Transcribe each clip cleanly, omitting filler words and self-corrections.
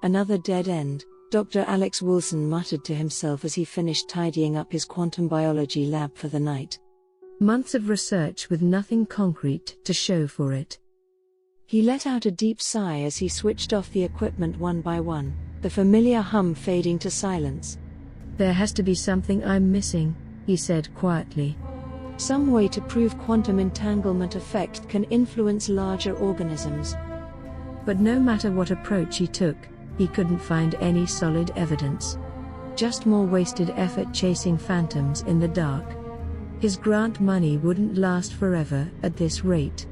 Another dead end, Dr. Alex Wilson muttered to himself as he finished tidying up his quantum biology lab for the night. Months of research with nothing concrete to show for it. He let out a deep sigh as he switched off the equipment one by one, the familiar hum fading to silence. "There has to be something I'm missing," he said quietly. "Some way to prove quantum entanglement effect can influence larger organisms." But no matter what approach he took, he couldn't find any solid evidence. Just more wasted effort chasing phantoms in the dark. His grant money wouldn't last forever at this rate.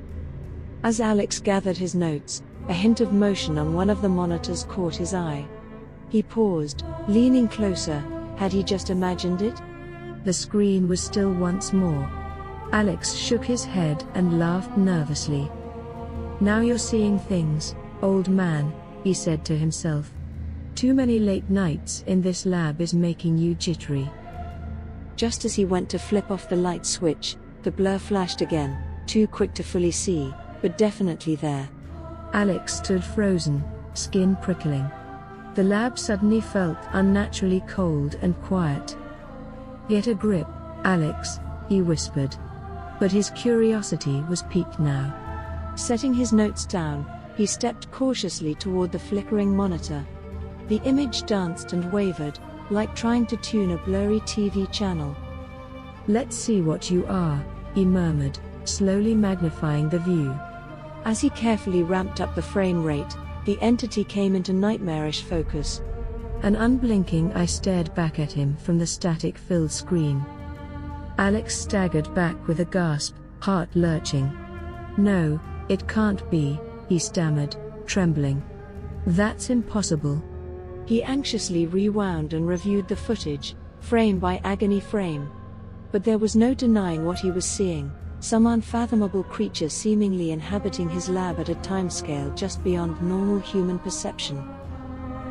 As Alex gathered his notes, a hint of motion on one of the monitors caught his eye. He paused, leaning closer. Had he just imagined it? The screen was still once more. Alex shook his head and laughed nervously. "Now you're seeing things, old man," he said to himself. "Too many late nights in this lab is making you jittery." Just as he went to flip off the light switch, the blur flashed again, too quick to fully see, but definitely there. Alex stood frozen, skin prickling. The lab suddenly felt unnaturally cold and quiet. "Get a grip, Alex," he whispered. But his curiosity was piqued now. Setting his notes down, he stepped cautiously toward the flickering monitor. The image danced and wavered, like trying to tune a blurry TV channel. "Let's see what you are," he murmured, slowly magnifying the view. As he carefully ramped up the frame rate, the entity came into nightmarish focus. An unblinking eye stared back at him from the static-filled screen. Alex staggered back with a gasp, heart lurching. "No, it can't be," he stammered, trembling. "That's impossible." He anxiously rewound and reviewed the footage, frame by agony frame. But there was no denying what he was seeing, some unfathomable creature seemingly inhabiting his lab at a timescale just beyond normal human perception.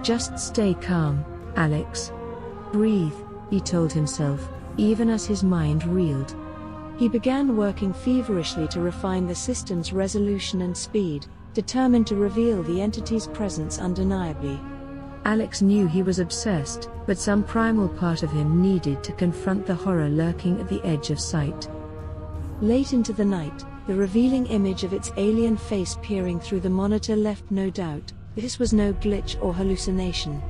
"Just stay calm, Alex. Breathe," he told himself, even as his mind reeled. He began working feverishly to refine the system's resolution and speed, determined to reveal the entity's presence undeniably. Alex knew he was obsessed, but some primal part of him needed to confront the horror lurking at the edge of sight. Late into the night, the revealing image of its alien face peering through the monitor left no doubt. This was no glitch or hallucination.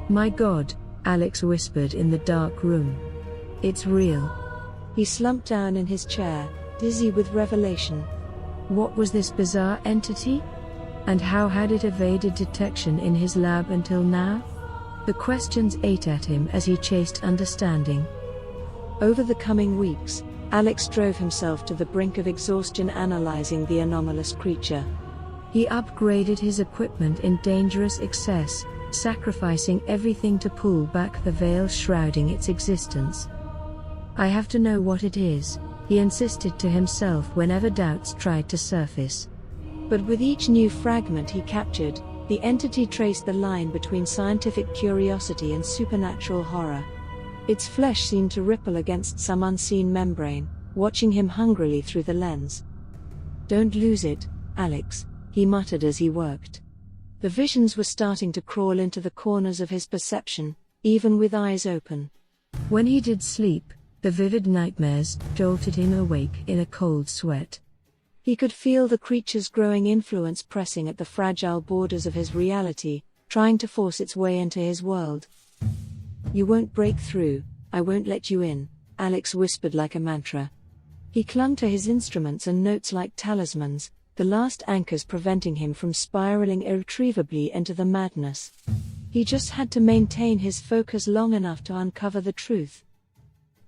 "My God," Alex whispered in the dark room. "It's real." He slumped down in his chair, dizzy with revelation. What was this bizarre entity? And how had it evaded detection in his lab until now? The questions ate at him as he chased understanding. Over the coming weeks, Alex drove himself to the brink of exhaustion analyzing the anomalous creature. He upgraded his equipment in dangerous excess, sacrificing everything to pull back the veil shrouding its existence. "I have to know what it is," he insisted to himself whenever doubts tried to surface. But with each new fragment he captured, the entity traced the line between scientific curiosity and supernatural horror. Its flesh seemed to ripple against some unseen membrane, watching him hungrily through the lens. "Don't lose it, Alex," he muttered as he worked. The visions were starting to crawl into the corners of his perception, even with eyes open. When he did sleep, the vivid nightmares jolted him awake in a cold sweat. He could feel the creature's growing influence pressing at the fragile borders of his reality, trying to force its way into his world. "You won't break through, I won't let you in," Alex whispered like a mantra. He clung to his instruments and notes like talismans, the last anchors preventing him from spiraling irretrievably into the madness. He just had to maintain his focus long enough to uncover the truth.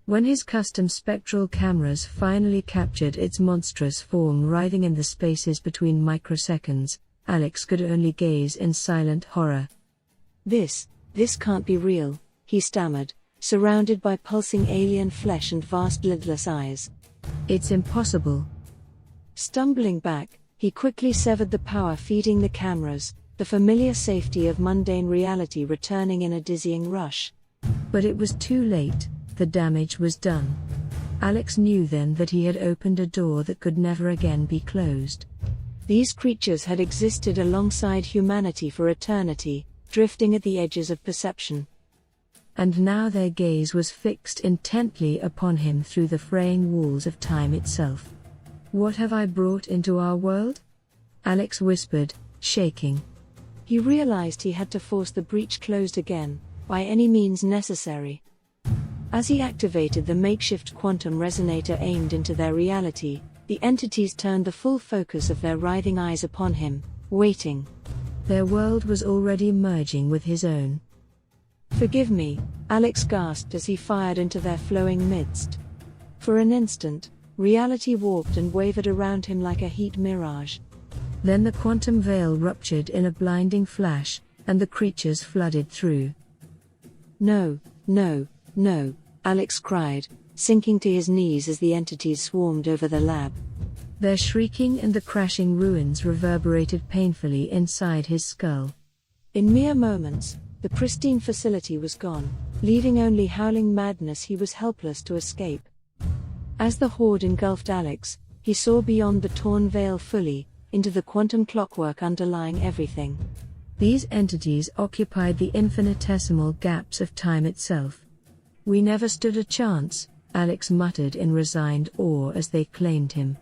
When his custom spectral cameras finally captured its monstrous form writhing in the spaces between microseconds, Alex could only gaze in silent horror. This can't be real," he stammered, surrounded by pulsing alien flesh and vast lidless eyes. "It's impossible." Stumbling back, he quickly severed the power feeding the cameras, the familiar safety of mundane reality returning in a dizzying rush. But it was too late. The damage was done. Alex knew then that he had opened a door that could never again be closed. These creatures had existed alongside humanity for eternity, drifting at the edges of perception. And now their gaze was fixed intently upon him through the fraying walls of time itself. "What have I brought into our world?" Alex whispered, shaking. He realized he had to force the breach closed again, by any means necessary. As he activated the makeshift quantum resonator aimed into their reality, the entities turned the full focus of their writhing eyes upon him, waiting. Their world was already merging with his own. "Forgive me," Alex gasped as he fired into their flowing midst. For an instant, reality warped and wavered around him like a heat mirage. Then the quantum veil ruptured in a blinding flash, and the creatures flooded through. "No, no, no," Alex cried, sinking to his knees as the entities swarmed over the lab. Their shrieking and the crashing ruins reverberated painfully inside his skull. In mere moments, the pristine facility was gone, leaving only howling madness he was helpless to escape. As the horde engulfed Alex, he saw beyond the torn veil fully, into the quantum clockwork underlying everything. These entities occupied the infinitesimal gaps of time itself. "We never stood a chance," Alex muttered in resigned awe as they claimed him.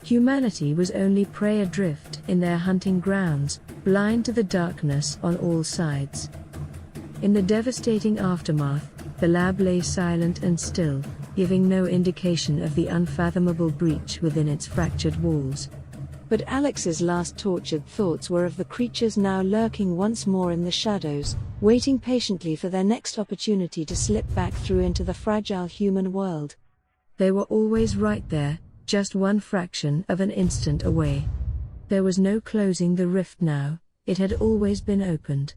Humanity was only prey adrift in their hunting grounds, blind to the darkness on all sides. In the devastating aftermath, the lab lay silent and still, giving no indication of the unfathomable breach within its fractured walls. But Alex's last tortured thoughts were of the creatures now lurking once more in the shadows, waiting patiently for their next opportunity to slip back through into the fragile human world. They were always right there, just one fraction of an instant away. There was no closing the rift now, it had always been opened.